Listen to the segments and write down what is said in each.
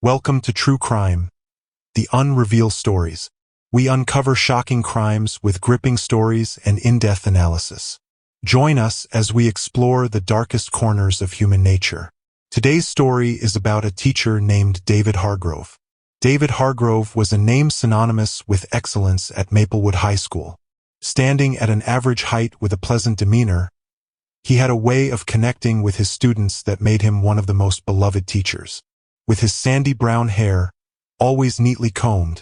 Welcome to True Crime, the Unrevealed Stories. We uncover shocking crimes with gripping stories and in-depth analysis. Join us as we explore the darkest corners of human nature. Today's story is about a teacher named David Hargrove. David Hargrove was a name synonymous with excellence at Maplewood High School. Standing at an average height with a pleasant demeanor, he had a way of connecting with his students that made him one of the most beloved teachers. With his sandy brown hair, always neatly combed,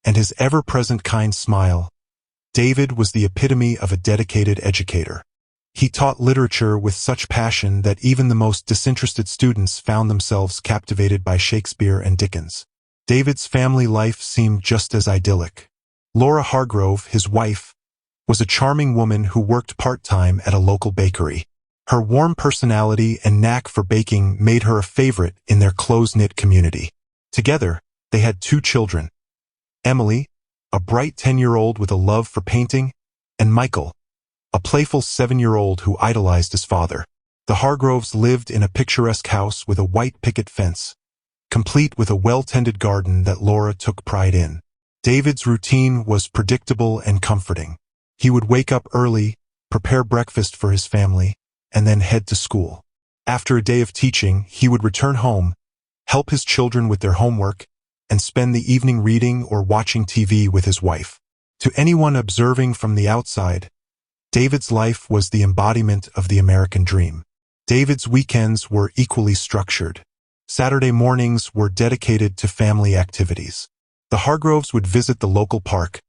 and his ever-present kind smile, David was the epitome of a dedicated educator. He taught literature with such passion that even the most disinterested students found themselves captivated by Shakespeare and Dickens. David's family life seemed just as idyllic. Laura Hargrove, his wife, was a charming woman who worked part-time at a local bakery. Her warm personality and knack for baking made her a favorite in their close-knit community. Together, they had 2 children, Emily, a bright 10-year-old with a love for painting, and Michael, a playful 7-year-old who idolized his father. The Hargroves lived in a picturesque house with a white picket fence, complete with a well-tended garden that Laura took pride in. David's routine was predictable and comforting. He would wake up early, prepare breakfast for his family, and then head to school. After a day of teaching, he would return home, help his children with their homework, and spend the evening reading or watching TV with his wife. To anyone observing from the outside, David's life was the embodiment of the American dream. David's weekends were equally structured. Saturday mornings were dedicated to family activities. The Hargroves would visit the local park,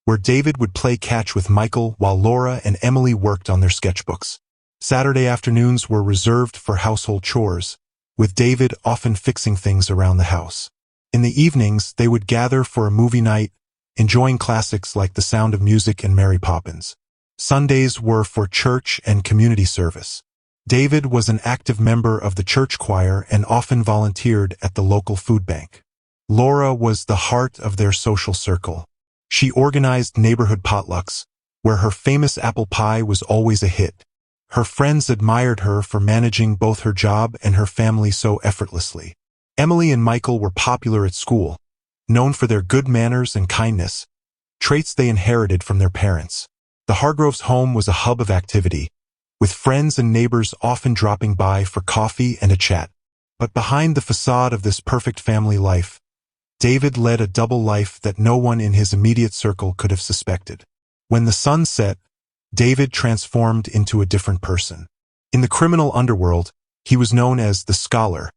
where David would play catch with Michael while Laura and Emily worked on their sketchbooks. Saturday afternoons were reserved for household chores, with David often fixing things around the house. In the evenings, they would gather for a movie night, enjoying classics like The Sound of Music and Mary Poppins. Sundays were for church and community service. David was an active member of the church choir and often volunteered at the local food bank. Laura was the heart of their social circle. She organized neighborhood potlucks, where her famous apple pie was always a hit. Her friends admired her for managing both her job and her family so effortlessly. Emily and Michael were popular at school, known for their good manners and kindness, traits they inherited from their parents. The Hargroves' home was a hub of activity, with friends and neighbors often dropping by for coffee and a chat. But behind the facade of this perfect family life, David led a double life that no one in his immediate circle could have suspected. When the sun set, David transformed into a different person. In the criminal underworld, he was known as the Scholar,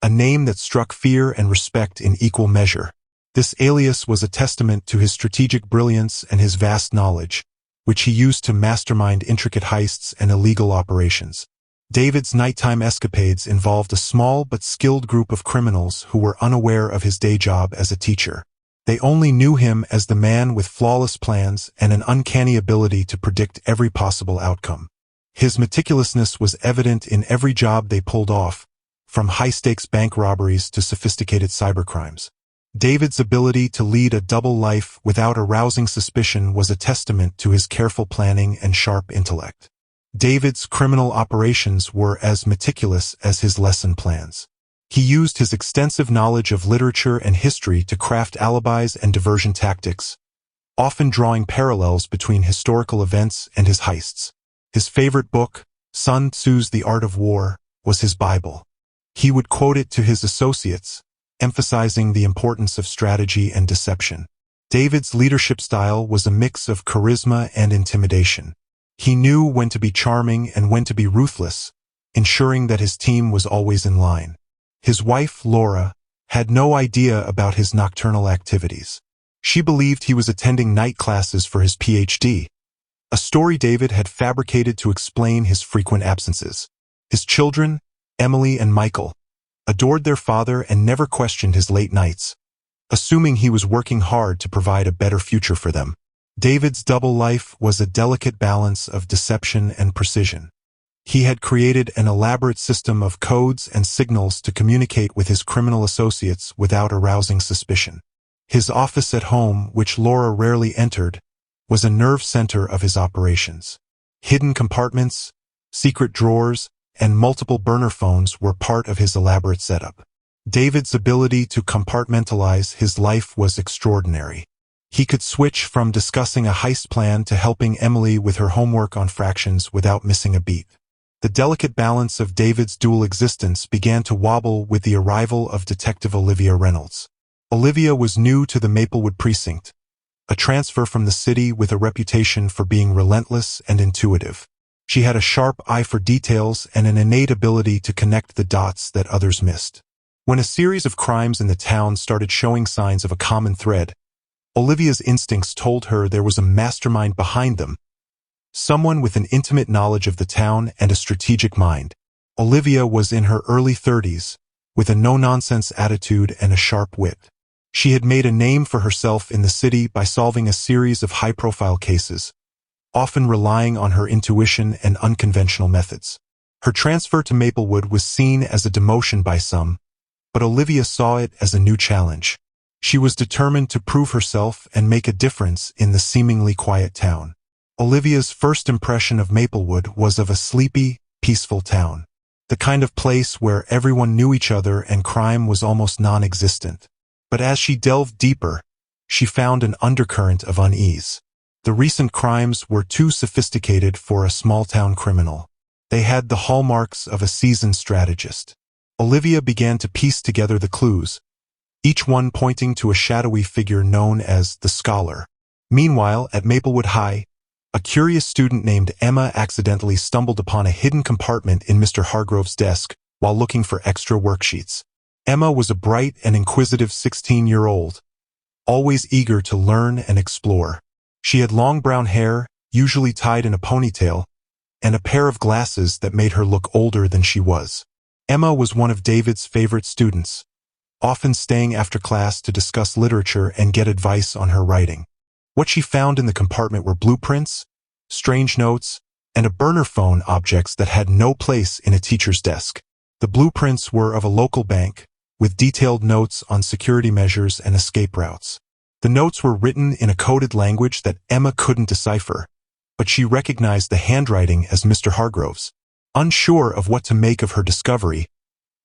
a name that struck fear and respect in equal measure. This alias was a testament to his strategic brilliance and his vast knowledge, which he used to mastermind intricate heists and illegal operations. David's nighttime escapades involved a small but skilled group of criminals who were unaware of his day job as a teacher. They only knew him as the man with flawless plans and an uncanny ability to predict every possible outcome. His meticulousness was evident in every job they pulled off, from high-stakes bank robberies to sophisticated cybercrimes. David's ability to lead a double life without arousing suspicion was a testament to his careful planning and sharp intellect. David's criminal operations were as meticulous as his lesson plans. He used his extensive knowledge of literature and history to craft alibis and diversion tactics, often drawing parallels between historical events and his heists. His favorite book, Sun Tzu's The Art of War, was his Bible. He would quote it to his associates, emphasizing the importance of strategy and deception. David's leadership style was a mix of charisma and intimidation. He knew when to be charming and when to be ruthless, ensuring that his team was always in line. His wife, Laura, had no idea about his nocturnal activities. She believed he was attending night classes for his PhD, a story David had fabricated to explain his frequent absences. His children, Emily and Michael, adored their father and never questioned his late nights, assuming he was working hard to provide a better future for them. David's double life was a delicate balance of deception and precision. He had created an elaborate system of codes and signals to communicate with his criminal associates without arousing suspicion. His office at home, which Laura rarely entered, was a nerve center of his operations. Hidden compartments, secret drawers, and multiple burner phones were part of his elaborate setup. David's ability to compartmentalize his life was extraordinary. He could switch from discussing a heist plan to helping Emily with her homework on fractions without missing a beat. The delicate balance of David's dual existence began to wobble with the arrival of Detective Olivia Reynolds. Olivia was new to the Maplewood precinct, a transfer from the city with a reputation for being relentless and intuitive. She had a sharp eye for details and an innate ability to connect the dots that others missed. When a series of crimes in the town started showing signs of a common thread, Olivia's instincts told her there was a mastermind behind them, someone with an intimate knowledge of the town and a strategic mind. Olivia was in her early 30s, with a no-nonsense attitude and a sharp wit. She had made a name for herself in the city by solving a series of high-profile cases, often relying on her intuition and unconventional methods. Her transfer to Maplewood was seen as a demotion by some, but Olivia saw it as a new challenge. She was determined to prove herself and make a difference in the seemingly quiet town. Olivia's first impression of Maplewood was of a sleepy, peaceful town, the kind of place where everyone knew each other and crime was almost non-existent. But as she delved deeper, she found an undercurrent of unease. The recent crimes were too sophisticated for a small-town criminal. They had the hallmarks of a seasoned strategist. Olivia began to piece together the clues, each one pointing to a shadowy figure known as the Scholar. Meanwhile, at Maplewood High, a curious student named Emma accidentally stumbled upon a hidden compartment in Mr. Hargrove's desk while looking for extra worksheets. Emma was a bright and inquisitive 16-year-old, always eager to learn and explore. She had long brown hair, usually tied in a ponytail, and a pair of glasses that made her look older than she was. Emma was one of David's favorite students, often staying after class to discuss literature and get advice on her writing. What she found in the compartment were blueprints, strange notes, and a burner phone, objects that had no place in a teacher's desk. The blueprints were of a local bank, with detailed notes on security measures and escape routes. The notes were written in a coded language that Emma couldn't decipher, but she recognized the handwriting as Mr. Hargrove's. Unsure of what to make of her discovery,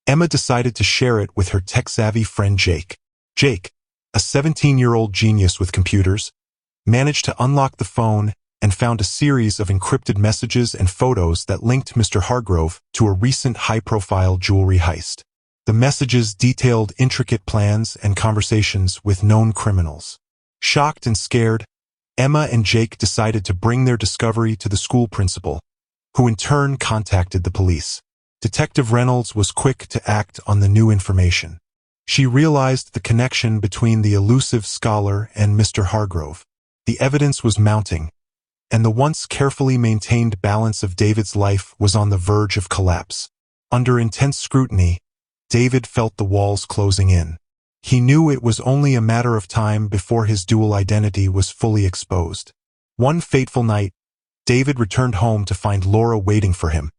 Emma decided to share it with her tech-savvy friend Jake. Jake, a 17-year-old genius with computers, managed to unlock the phone and found a series of encrypted messages and photos that linked Mr. Hargrove to a recent high-profile jewelry heist. The messages detailed intricate plans and conversations with known criminals. Shocked and scared, Emma and Jake decided to bring their discovery to the school principal, who in turn contacted the police. Detective Reynolds was quick to act on the new information. She realized the connection between the elusive Scholar and Mr. Hargrove. The evidence was mounting, and the once carefully maintained balance of David's life was on the verge of collapse. Under intense scrutiny, David felt the walls closing in. He knew it was only a matter of time before his dual identity was fully exposed. One fateful night, David returned home to find Laura waiting for him,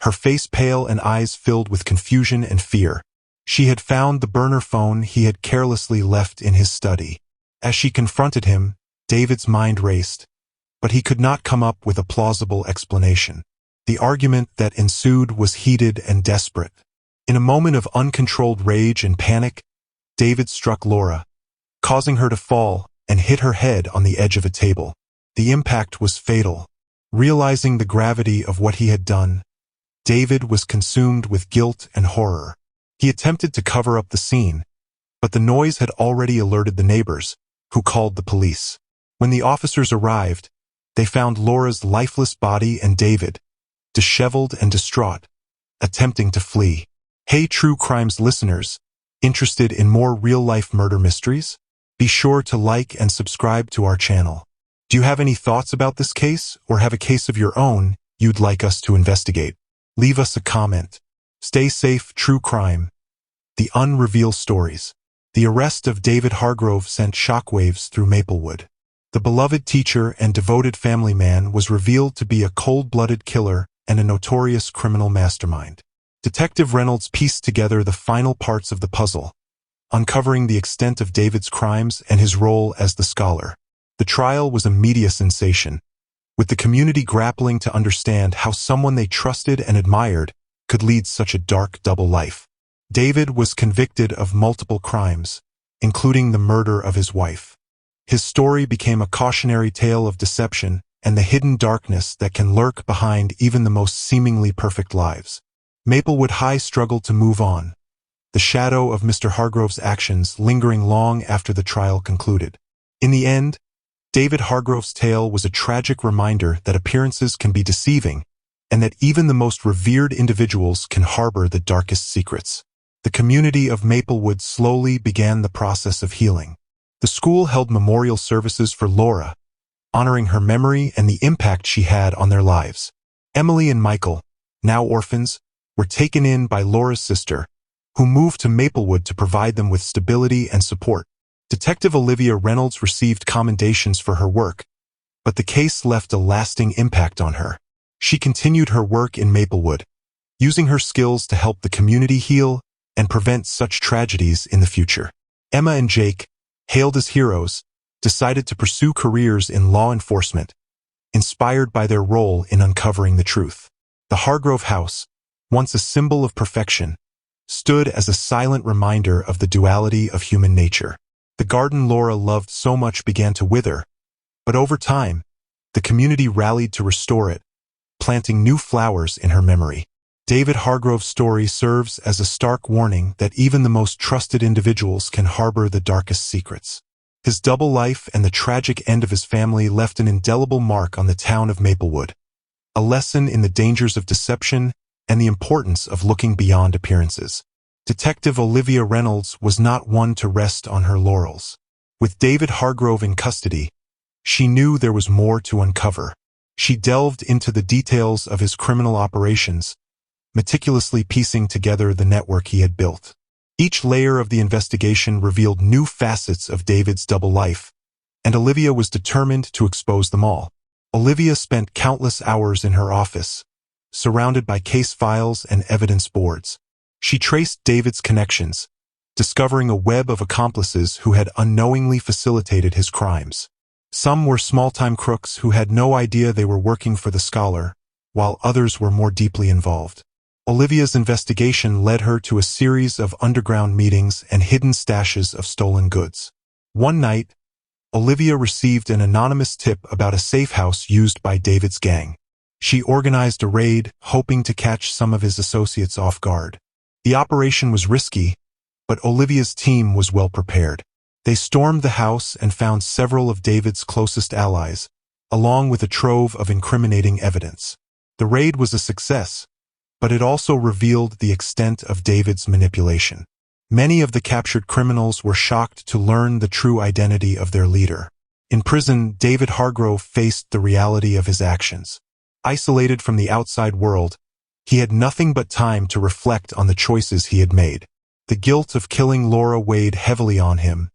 her face pale and eyes filled with confusion and fear. She had found the burner phone he had carelessly left in his study. As she confronted him, David's mind raced, but he could not come up with a plausible explanation. The argument that ensued was heated and desperate. In a moment of uncontrolled rage and panic, David struck Laura, causing her to fall and hit her head on the edge of a table. The impact was fatal. Realizing the gravity of what he had done, David was consumed with guilt and horror. He attempted to cover up the scene, but the noise had already alerted the neighbors, who called the police. When the officers arrived, they found Laura's lifeless body and David, disheveled and distraught, attempting to flee. Hey True Crimes listeners, interested in more real-life murder mysteries? Be sure to like and subscribe to our channel. Do you have any thoughts about this case, or have a case of your own you'd like us to investigate? Leave us a comment. Stay safe, True Crime. The Unrevealed Stories. The arrest of David Hargrove sent shockwaves through Maplewood. The beloved teacher and devoted family man was revealed to be a cold-blooded killer and a notorious criminal mastermind. Detective Reynolds pieced together the final parts of the puzzle, uncovering the extent of David's crimes and his role as the Scholar. The trial was a media sensation, with the community grappling to understand how someone they trusted and admired could lead such a dark double life. David was convicted of multiple crimes, including the murder of his wife. His story became a cautionary tale of deception and the hidden darkness that can lurk behind even the most seemingly perfect lives. Maplewood High struggled to move on, the shadow of Mr. Hargrove's actions lingering long after the trial concluded. In the end, David Hargrove's tale was a tragic reminder that appearances can be deceiving and that even the most revered individuals can harbor the darkest secrets. The community of Maplewood slowly began the process of healing. The school held memorial services for Laura, honoring her memory and the impact she had on their lives. Emily and Michael, now orphans, were taken in by Laura's sister, who moved to Maplewood to provide them with stability and support. Detective Olivia Reynolds received commendations for her work, but the case left a lasting impact on her. She continued her work in Maplewood, using her skills to help the community heal and prevent such tragedies in the future. Emma and Jake, hailed as heroes, decided to pursue careers in law enforcement, inspired by their role in uncovering the truth. The Hargrove house, once a symbol of perfection, stood as a silent reminder of the duality of human nature. The garden Laura loved so much began to wither, but over time, the community rallied to restore it, planting new flowers in her memory. David Hargrove's story serves as a stark warning that even the most trusted individuals can harbor the darkest secrets. His double life and the tragic end of his family left an indelible mark on the town of Maplewood, a lesson in the dangers of deception and the importance of looking beyond appearances. Detective Olivia Reynolds was not one to rest on her laurels. With David Hargrove in custody, she knew there was more to uncover. She delved into the details of his criminal operations, meticulously piecing together the network he had built. Each layer of the investigation revealed new facets of David's double life, and Olivia was determined to expose them all. Olivia spent countless hours in her office, surrounded by case files and evidence boards. She traced David's connections, discovering a web of accomplices who had unknowingly facilitated his crimes. Some were small-time crooks who had no idea they were working for the scholar, while others were more deeply involved. Olivia's investigation led her to a series of underground meetings and hidden stashes of stolen goods. One night, Olivia received an anonymous tip about a safe house used by David's gang. She organized a raid, hoping to catch some of his associates off guard. The operation was risky, but Olivia's team was well prepared. They stormed the house and found several of David's closest allies, along with a trove of incriminating evidence. The raid was a success, but it also revealed the extent of David's manipulation. Many of the captured criminals were shocked to learn the true identity of their leader. In prison, David Hargrove faced the reality of his actions. Isolated from the outside world, he had nothing but time to reflect on the choices he had made. The guilt of killing Laura weighed heavily on him,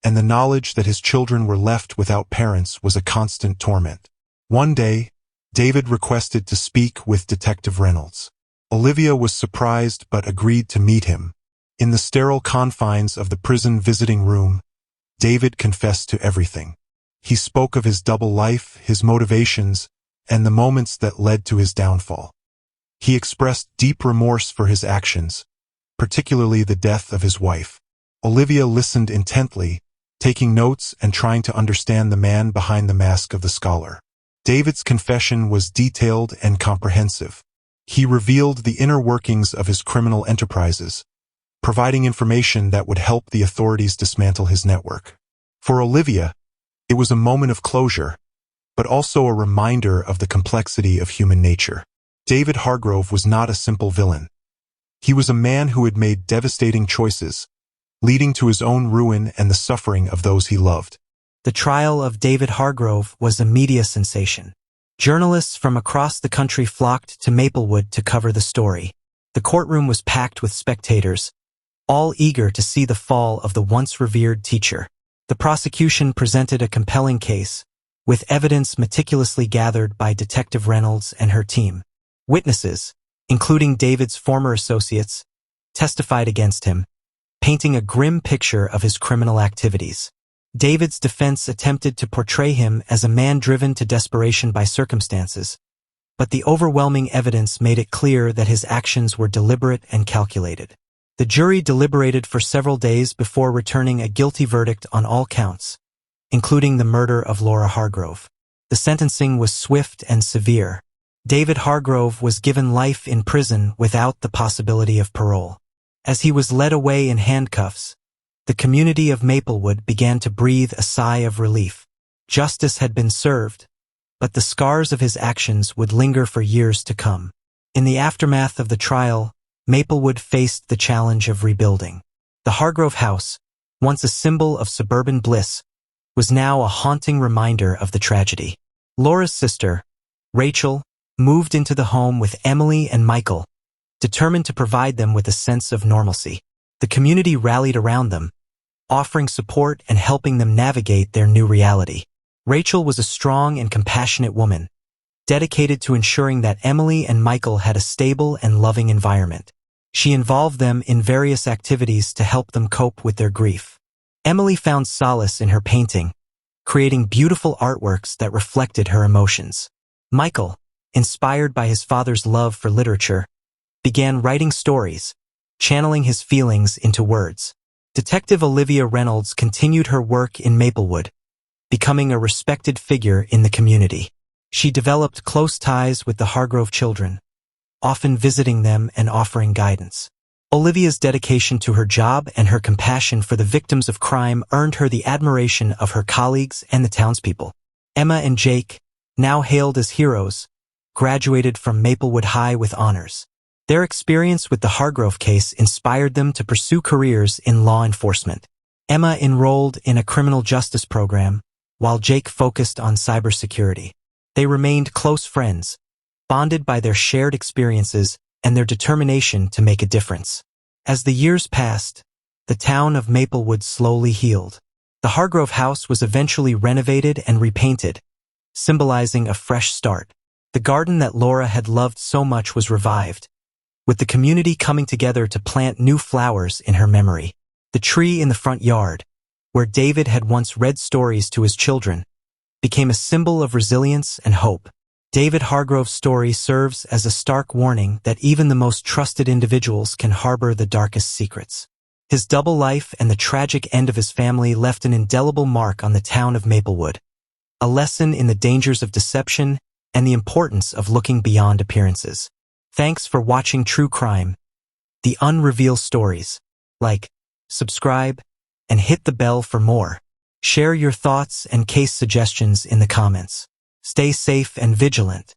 and the knowledge that his children were left without parents was a constant torment. One day, David requested to speak with Detective Reynolds. Olivia was surprised but agreed to meet him. In the sterile confines of the prison visiting room, David confessed to everything. He spoke of his double life, his motivations, and the moments that led to his downfall. He expressed deep remorse for his actions, particularly the death of his wife. Olivia listened intently, taking notes and trying to understand the man behind the mask of the scholar. David's confession was detailed and comprehensive. He revealed the inner workings of his criminal enterprises, providing information that would help the authorities dismantle his network. For Olivia, it was a moment of closure, but also a reminder of the complexity of human nature. David Hargrove was not a simple villain. He was a man who had made devastating choices, leading to his own ruin and the suffering of those he loved. The trial of David Hargrove was a media sensation. Journalists from across the country flocked to Maplewood to cover the story. The courtroom was packed with spectators, all eager to see the fall of the once revered teacher. The prosecution presented a compelling case, with evidence meticulously gathered by Detective Reynolds and her team. Witnesses, including David's former associates, testified against him, painting a grim picture of his criminal activities. David's defense attempted to portray him as a man driven to desperation by circumstances, but the overwhelming evidence made it clear that his actions were deliberate and calculated. The jury deliberated for several days before returning a guilty verdict on all counts, including the murder of Laura Hargrove. The sentencing was swift and severe. David Hargrove was given life in prison without the possibility of parole. As he was led away in handcuffs, the community of Maplewood began to breathe a sigh of relief. Justice had been served, but the scars of his actions would linger for years to come. In the aftermath of the trial, Maplewood faced the challenge of rebuilding. The Hargrove house, once a symbol of suburban bliss, was now a haunting reminder of the tragedy. Laura's sister, Rachel, moved into the home with Emily and Michael, determined to provide them with a sense of normalcy. The community rallied around them, offering support and helping them navigate their new reality. Rachel was a strong and compassionate woman, dedicated to ensuring that Emily and Michael had a stable and loving environment. She involved them in various activities to help them cope with their grief. Emily found solace in her painting, creating beautiful artworks that reflected her emotions. Michael, inspired by his father's love for literature, began writing stories, channeling his feelings into words. Detective Olivia Reynolds continued her work in Maplewood, becoming a respected figure in the community. She developed close ties with the Hargrove children, often visiting them and offering guidance. Olivia's dedication to her job and her compassion for the victims of crime earned her the admiration of her colleagues and the townspeople. Emma and Jake, now hailed as heroes, graduated from Maplewood High with honors. Their experience with the Hargrove case inspired them to pursue careers in law enforcement. Emma enrolled in a criminal justice program, while Jake focused on cybersecurity. They remained close friends, bonded by their shared experiences and their determination to make a difference. As the years passed, the town of Maplewood slowly healed. The Hargrove house was eventually renovated and repainted, symbolizing a fresh start. The garden that Laura had loved so much was revived, with the community coming together to plant new flowers in her memory. The tree in the front yard, where David had once read stories to his children, became a symbol of resilience and hope. David Hargrove's story serves as a stark warning that even the most trusted individuals can harbor the darkest secrets. His double life and the tragic end of his family left an indelible mark on the town of Maplewood, a lesson in the dangers of deception and the importance of looking beyond appearances. Thanks for watching True Crime, The Unrevealed Stories. Like, subscribe, and hit the bell for more. Share your thoughts and case suggestions in the comments. Stay safe and vigilant.